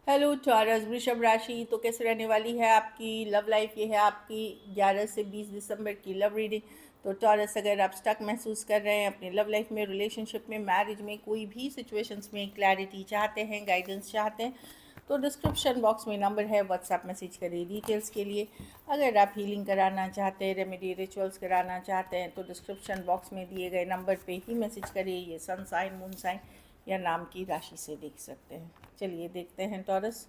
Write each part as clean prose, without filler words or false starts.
Hello taurus वृषभ राशि। तो कैसे रहने वाली है आपकी लव लाइफ? ये है आपकी 11 से 20 दिसंबर की लव रीडिंग। तो टॉरस, अगर आप स्टक महसूस कर रहे हैं अपनी लव लाइफ में, रिलेशनशिप में, मैरिज में, कोई भी सिचुएशंस में क्लैरिटी चाहते हैं, गाइडेंस चाहते हैं, तो डिस्क्रिप्शन बॉक्स में नंबर है, व्हाट्सएप मैसेज करिए डिटेल्स के लिए। अगर आप हीलिंग कराना चाहते हैं, रेमेडी रिचुअल्स कराना चाहते हैं, तो डिस्क्रिप्शन बॉक्स में दिए गए नंबर पे ही मैसेज करिए। ये सन साइन, मून साइन या नाम की राशि से देख सकते हैं। चलिए देखते हैं टॉरस।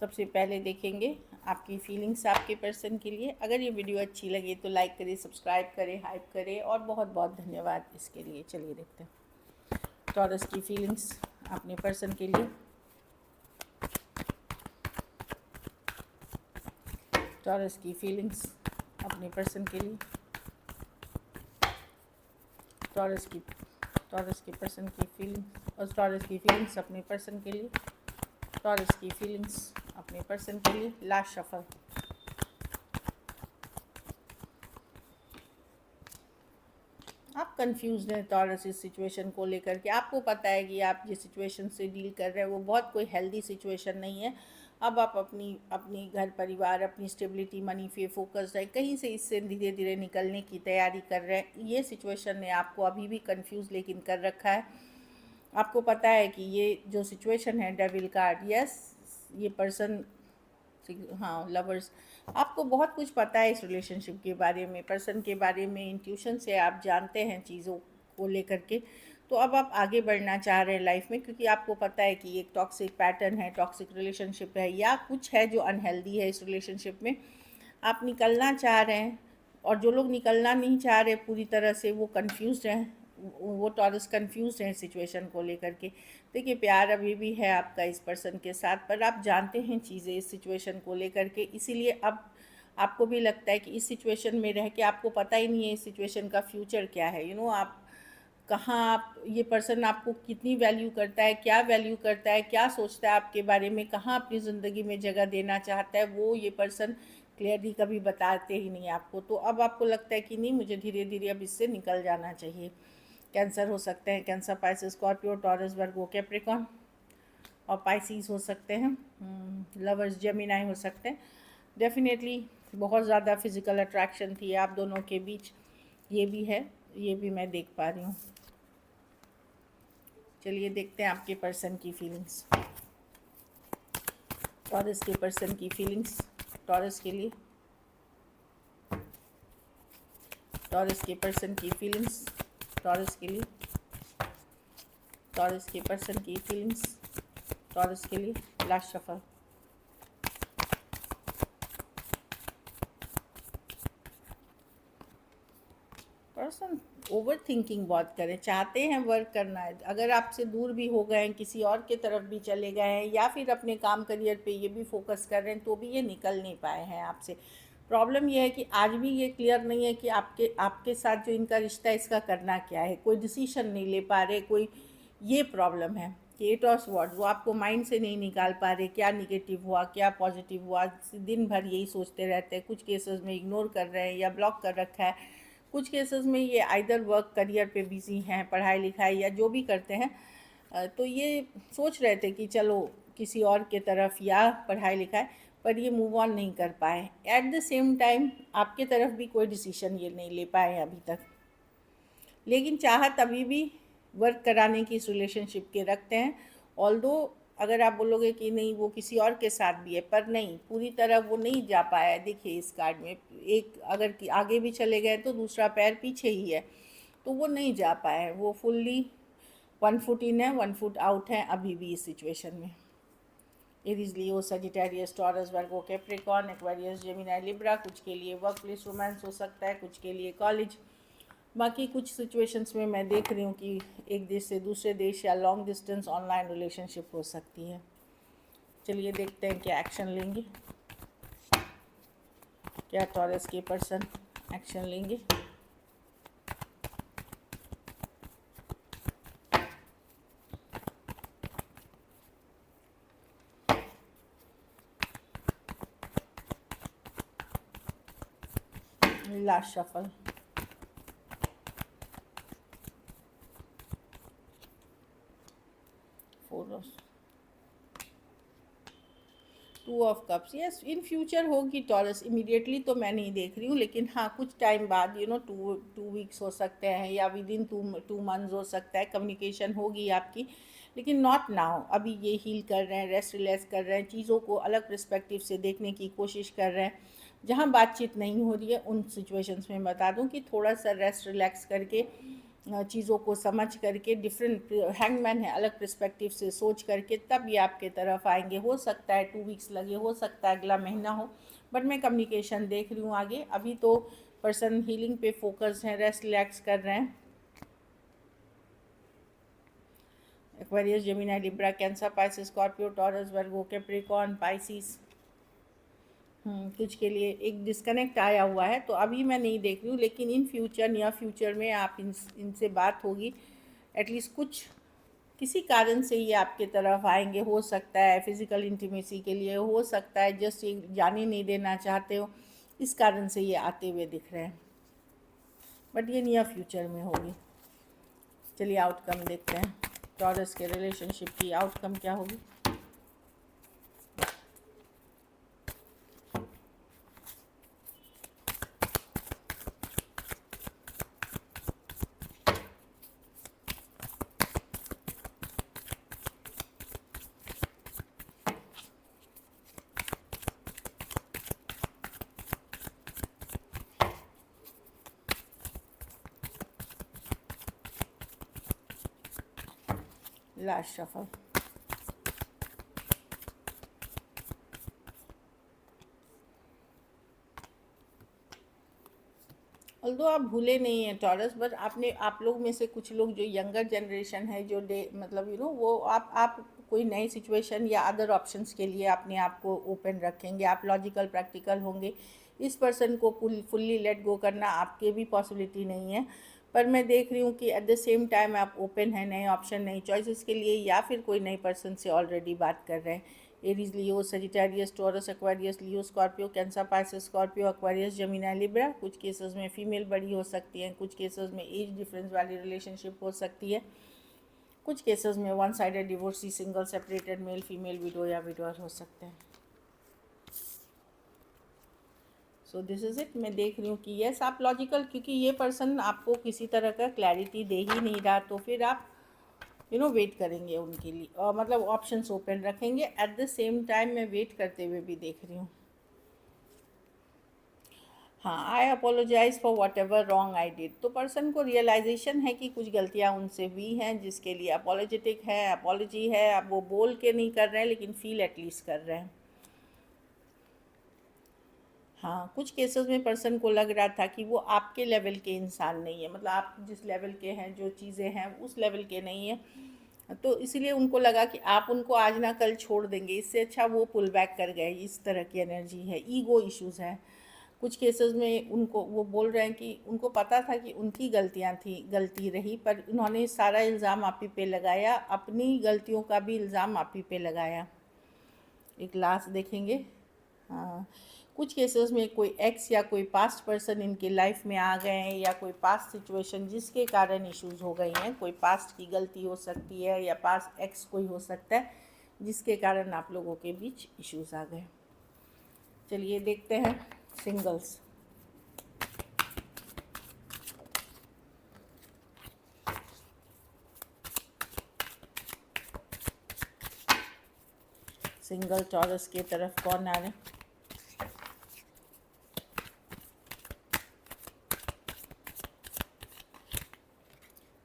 सबसे पहले देखेंगे आपकी फीलिंग्स आपके पर्सन के लिए। अगर ये वीडियो अच्छी लगे तो लाइक करें, सब्सक्राइब करें, हाइप करें, और बहुत बहुत धन्यवाद इसके लिए। चलिए देखते हैं टॉरस की फीलिंग्स अपने पर्सन के लिए। टॉरस की फीलिंग्स अपने पर्सन के लिए। टॉरस के पर्सन की फीलिंग्स और टॉरस की फीलिंग्स अपने पर्सन के लिए। टॉरस की फीलिंग्स अपने पर्सन के लिए। Last shuffle. आप कंफ्यूज हैं टॉरस इस सिचुएशन को लेकर के। आपको पता है कि आप जिस सिचुएशन से डील कर रहे हैं वो बहुत कोई हेल्दी सिचुएशन नहीं है। अब आप अपनी अपनी घर परिवार, अपनी स्टेबिलिटी, मनी पे फोकस है, कहीं से इससे धीरे धीरे निकलने की तैयारी कर रहे हैं। ये सिचुएशन ने आपको अभी भी कंफ्यूज लेकिन कर रखा है। आपको पता है कि ये जो सिचुएशन है, डेविल कार्ड, यस, ये पर्सन, हाँ, लवर्स, आपको बहुत कुछ पता है इस रिलेशनशिप के बारे में, पर्सन के बारे में, इंट्यूशन से आप जानते हैं चीज़ों को लेकर के। तो अब आप आगे बढ़ना चाह रहे हैं लाइफ में, क्योंकि आपको पता है कि एक टॉक्सिक पैटर्न है, टॉक्सिक रिलेशनशिप है, या कुछ है जो अनहेल्दी है इस रिलेशनशिप में। आप निकलना चाह रहे हैं, और जो लोग निकलना नहीं चाह रहे पूरी तरह से, वो कंफ्यूज हैं। वो टॉरस कंफ्यूज हैं सिचुएशन को लेकर के। देखिए, प्यार अभी भी है आपका इस पर्सन के साथ, पर आप जानते हैं चीज़ें इस सिचुएशन को लेकर के, इसीलिए अब आपको भी लगता है कि इस सिचुएशन में रह के आपको पता ही नहीं है इस सिचुएशन का फ्यूचर क्या है। आप कहाँ, आप ये पर्सन आपको कितनी वैल्यू करता है, क्या वैल्यू करता है, क्या सोचता है आपके बारे में, कहाँ अपनी ज़िंदगी में जगह देना चाहता है, वो ये पर्सन क्लियरली कभी बताते ही नहीं आपको। तो अब आपको लगता है कि नहीं, मुझे धीरे धीरे अब इससे निकल जाना चाहिए। कैंसर हो सकते हैं, कैंसर, पाइसेस, स्कॉर्पियो, टॉरस, वर्गो, कैप्रिकॉन, और पाइसीज हो सकते हैं। लवर्स, जेमिनाई हो सकते हैं। डेफिनेटली बहुत ज़्यादा फिज़िकल अट्रैक्शन थी आप दोनों के बीच, ये भी है, ये भी मैं देख पा रही हूँ। चलिए देखते हैं आपके पर्सन की फीलिंग्स। टॉरस के पर्सन की फीलिंग्स टॉरस के लिए। टॉरस के पर्सन की फीलिंग्स टॉरस के लिए। टॉरस के पर्सन की फीलिंग्स टॉरस के लिए। Last shuffle. Person over thinking बहुत करें, चाहते हैं वर्क करना है, अगर आपसे दूर भी हो गए हैं, किसी और के तरफ भी चले गए हैं, या फिर अपने काम करियर पे ये भी फोकस कर रहे हैं, तो भी ये निकल नहीं पाए हैं आपसे। प्रॉब्लम ये है कि आज भी ये क्लियर नहीं है कि आपके आपके साथ जो इनका रिश्ता है, इसका करना क्या है। कोई डिसीजन नहीं ले पा रहे, कोई, ये प्रॉब्लम है कि एट ऑफ वर्ड वो आपको माइंड से नहीं निकाल पा रहे, क्या निगेटिव हुआ, क्या पॉजिटिव हुआ। दिन भर यही सोचते रहते हैं। कुछ केसेस में इग्नोर कर रहे हैं या ब्लॉक कर रखा है। कुछ केसेस में ये आइदर वर्क करियर पे बिजी हैं, पढ़ाई लिखाई या जो भी करते हैं, तो ये सोच रहे थे कि चलो किसी और के तरफ या पढ़ाई लिखाई, पर ये मूव ऑन नहीं कर पाए। एट द सेम टाइम आपके तरफ भी कोई डिसीजन ये नहीं ले पाए हैं अभी तक, लेकिन चाहत अभी भी वर्क कराने की इस रिलेशनशिप के रखते हैं। ऑल्दो अगर आप बोलोगे कि नहीं वो किसी और के साथ भी है, पर नहीं, पूरी तरह वो नहीं जा पाया है। देखिए इस कार्ड में, एक अगर आगे भी चले गए तो दूसरा पैर पीछे ही है, तो वो नहीं जा पाए हैं। वो फुल्ली 1 फुट इन है, 1 फुट आउट है अभी भी इस सिचुएशन में। Aries, Leo, Sagittarius, taurus, Virgo, Capricorn, Aquarius, Gemini, Libra. कुछ के लिए वर्क प्लेस रोमांस हो सकता है, कुछ के लिए कॉलेज। बाकी कुछ सिचुएशंस में मैं देख रही हूँ कि एक देश से दूसरे देश या लॉन्ग डिस्टेंस ऑनलाइन रिलेशनशिप हो सकती है। चलिए देखते हैं क्या एक्शन लेंगे, क्या टॉरस के पर्सन एक्शन लेंगे। Last shuffle. Four two of cups, yes in future होगी टॉरस, इमीडिएटली तो मैं नहीं देख रही हूँ, लेकिन हाँ कुछ टाइम बाद टू वीक्स हो सकते हैं या विद इन 2 मंथ्स हो सकता है, कम्युनिकेशन होगी आपकी, लेकिन नॉट नाउ। अभी ये हील कर रहे हैं, रेस्ट रिलैक्स कर रहे हैं, चीज़ों को अलग पर्सपेक्टिव से देखने की कोशिश कर रहे हैं। जहाँ बातचीत नहीं हो रही है उन सिचुएशंस में बता दूं कि थोड़ा सा रेस्ट रिलैक्स करके चीज़ों को समझ करके, डिफरेंट हैंगमैन है, अलग पर्सपेक्टिव से सोच करके तब ये आपके तरफ आएंगे। हो सकता है 2 वीक्स लगे, हो सकता है अगला महीना हो, बट मैं कम्युनिकेशन देख रही हूँ आगे। अभी तो पर्सन हीलिंग पे फोकस है, रेस्ट रिलैक्स कर रहे हैं। Aquarius, Gemini, Libra, Cancer, Pisces, Scorpio, Taurus, Virgo, Capricorn, Pisces. कुछ के लिए एक डिस्कनेक्ट आया हुआ है, तो अभी मैं नहीं देख रही हूँ, लेकिन इन फ्यूचर, नियर फ्यूचर में आप इनसे बात होगी। एटलीस्ट कुछ किसी कारण से ये आपके तरफ आएंगे। हो सकता है फिज़िकल इंटीमेसी के लिए, हो सकता है जस्ट ये जाने नहीं देना चाहते हो, इस कारण से ये आते हुए दिख रहे हैं, बट ये नियर फ्यूचर में होगी। चलिए आउटकम देखते हैं, टॉरस के रिलेशनशिप की आउटकम क्या होगी। Last shuffle. ऑल्दो आप भूले नहीं हैं टॉरस, बट आप लोग में से कुछ लोग जो यंगर जनरेशन है, जो मतलब वो आप कोई नई सिचुएशन या अदर ऑप्शंस के लिए अपने आप को ओपन रखेंगे। आप लॉजिकल प्रैक्टिकल होंगे। इस पर्सन को फुल्ली लेट गो करना आपके भी पॉसिबिलिटी नहीं है, पर मैं देख रही हूँ कि एट द सेम टाइम आप ओपन हैं नए ऑप्शन, नई चॉइसेस के लिए, या फिर कोई नए पर्सन से ऑलरेडी बात कर रहे हैं। Aries, Leo, Sagittarius, Taurus, Aquarius, Leo, Scorpio, Cancer, Pisces, Scorpio, Aquarius, Gemini, Libra. कुछ केसेस में फीमेल बड़ी हो सकती हैं, कुछ केसेस में एज डिफरेंस वाली रिलेशनशिप हो सकती है, कुछ केसेस में one sided divorcee, single, separated, male female, window या विडोअर हो सकते हैं। So this is it. मैं देख रही हूँ कि यस आप लॉजिकल, क्योंकि ये पर्सन आपको किसी तरह का क्लैरिटी दे ही नहीं रहा, तो फिर आप वेट करेंगे उनके लिए, और मतलब ऑप्शंस ओपन रखेंगे। एट द सेम टाइम मैं वेट करते हुए भी देख रही हूँ। हाँ, I apologise for whatever wrong I did. तो पर्सन को रियलाइजेशन है कि कुछ गलतियाँ उनसे हुई हैं, जिसके लिए अपोलोजेटिक है, अपोलॉजी है। अब वो बोल के नहीं कर रहे हैं, लेकिन फील एटलीस्ट कर रहे हैं। हाँ, कुछ केसेस में पर्सन को लग रहा था कि वो आपके लेवल के इंसान नहीं है, मतलब आप जिस लेवल के हैं, जो चीज़ें हैं उस लेवल के नहीं है, तो इसलिए उनको लगा कि आप उनको आज ना कल छोड़ देंगे। इससे अच्छा वो पुल बैक कर गए। इस तरह की एनर्जी है, ईगो इश्यूज़ हैं। कुछ केसेस में उनको वो बोल रहे हैं कि उनको पता था कि उनकी गलतियां थी, गलती रही, पर उन्होंने सारा इल्ज़ाम आप ही पे लगाया, अपनी गलतियों का भी इल्ज़ाम आप ही पे लगाया। एक लास्ट देखेंगे। हाँ, कुछ केसेस में कोई एक्स या कोई पास्ट पर्सन इनके लाइफ में आ गए हैं, या कोई पास्ट सिचुएशन जिसके कारण इश्यूज हो गई हैं। कोई पास्ट की गलती हो सकती है, या पास्ट एक्स कोई हो सकता है जिसके कारण आप लोगों के बीच इश्यूज आ गए। चलिए देखते हैं सिंगल्स। सिंगल टॉरस के तरफ कौन आ रहे हैं?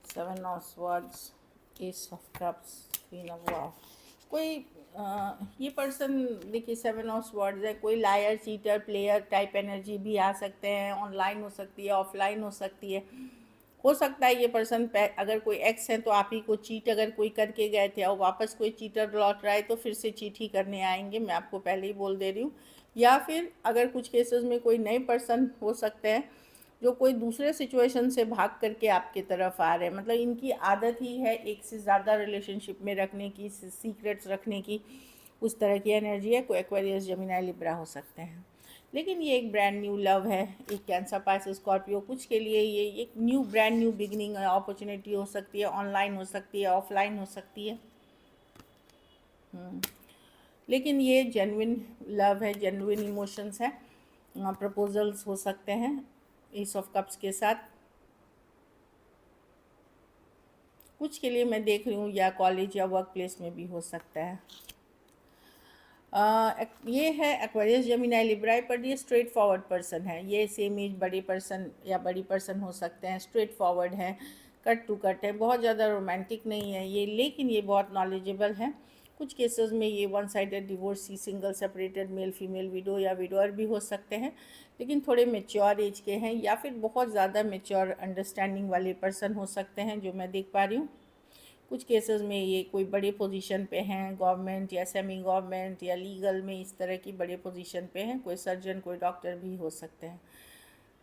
Seven of swords, ace of cups, queen of वाव। कोई ये पर्सन देखिए, सेवन ऑफ स्वॉर्ड्स है, कोई liar, cheater, player type energy भी आ सकते हैं। ऑनलाइन हो सकती है, ऑफलाइन हो सकती है। हो सकता है ये पर्सन अगर कोई एक्स है तो आप ही को चीट अगर कोई करके गए थे और वापस कोई चीटर लौट रहा है, तो फिर से चीट ही करने आएंगे, मैं आपको पहले ही बोल दे रही हूँ। या फिर अगर कुछ केसेस में कोई नए पर्सन हो सकते हैं जो कोई दूसरे सिचुएशन से भाग करके आपके तरफ आ रहे हैं। मतलब इनकी आदत ही है एक से ज़्यादा रिलेशनशिप में रखने की, सीक्रेट्स रखने की, उस तरह की एनर्जी है। कोई एक्वेरियस, जेमिनी, लिब्रा हो सकते हैं, लेकिन ये एक ब्रांड न्यू लव है। एक कैंसर, पाइसिस, स्कॉर्पियो, कुछ के लिए ये एक new brand new beginning opportunity हो सकती है। ऑनलाइन हो सकती है, ऑफलाइन हो सकती है। लेकिन ये जेन्युइन लव है, जेन्युइन इमोशंस है। प्रपोजल्स हो सकते हैं एस ऑफ कप्स के साथ। कुछ के लिए मैं देख रही हूँ या कॉलेज या वर्क प्लेस में भी हो सकता है। ये है एक्वेरियस जेमिनी लिब्रा, पर ये स्ट्रेट फॉरवर्ड पर्सन है। ये सेम एज बड़े पर्सन या बड़ी पर्सन हो सकते हैं, स्ट्रेट फॉरवर्ड है, कट टू कट है, बहुत ज़्यादा रोमांटिक नहीं है ये, लेकिन ये बहुत नॉलेजेबल है। कुछ केसेस में ये one sided divorcee, single separated male female, window या विडोअर भी हो सकते हैं, लेकिन थोड़े मेच्योर एज के हैं, या फिर बहुत ज़्यादा मेच्योर अंडरस्टैंडिंग वाले पर्सन हो सकते हैं जो मैं देख पा रही हूँ। कुछ केसेस में ये कोई बड़े पोजीशन पे हैं, गवर्नमेंट या सेमी गवर्नमेंट या लीगल में, इस तरह की बड़े पोजीशन पे हैं, कोई सर्जन कोई डॉक्टर भी हो सकते हैं।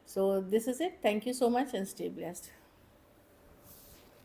So this is it, thank you so much and stay blessed.